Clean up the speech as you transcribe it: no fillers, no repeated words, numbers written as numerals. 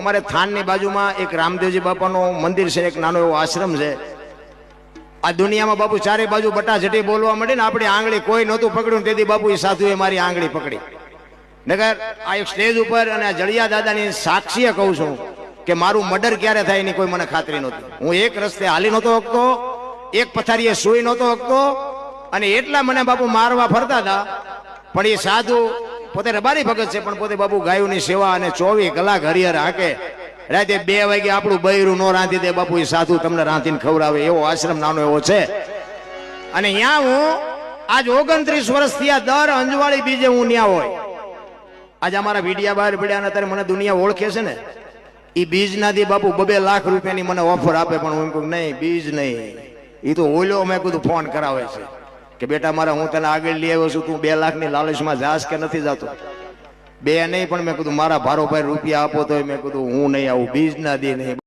અમારે થાનની બાજુમાં એક રામદેવજી બાપાનું મંદિર છે, એક નાનો એવો આશ્રમ છે. આ દુનિયામાં બાપુ ચારે બાજુ બટાઝટી બોલવા માંડે ને, આપણી આંગળી કોઈ નહોતું પકડ્યું, તેથી બાપુ એ સાધુએ મારી આંગળી પકડી. નગર આ એક સ્ટેજ ઉપર અને આ જળિયા દાદાની સાક્ષીએ કહું છું કે મારું મર્ડર ક્યારે થાય એની કોઈ મને ખાતરી નહોતી. હું એક રસ્તે હાલી નહોતો શકતો, એક પથારીએ સુઈ નહોતો શકતો, અને એટલા મને બાપુ મારવા ફરતા હતા. પણ એ સાધુ પોતે રબારી ભગત છે, પણ પોતે બાપુ ગાયોની સેવા અને 24 કલાક હરિહર હાકે. રાતે 2 વાગે આપણું બૈરું નો રાંધી દે બાપુ, એ સાધુ તમને રાંધીને ખવડાવે એવો આશ્રમ નાનો એવો છે. અને ત્યાં હું આજ 29 વર્ષ થયા, દર અંજવાળી બીજે હું ત્યાં હોય. આજે અમારા વિડિયા બહાર પડ્યા ને અત્યારે મને દુનિયા ઓળખે છે ને, એ બીજ ના દે બાપુ 2 લાખ રૂપિયાની મને ઓફર આપે, પણ હું કહું નહીં, બીજ નહીં. એ તો ઓલો મેં કીધું ફોન કરાવે છે કે બેટા મારા હું તને આગળ લઈ આવ્યો છું, તું 2 લાખની લાલચમાં જાસ કે નથી જાતો? 2 નહીં, પણ મેં કીધું મારા ભારોભાઈ રૂપિયા આપો તો મેં કીધું હું નહીં આવું, બીજ ના દે નહીં.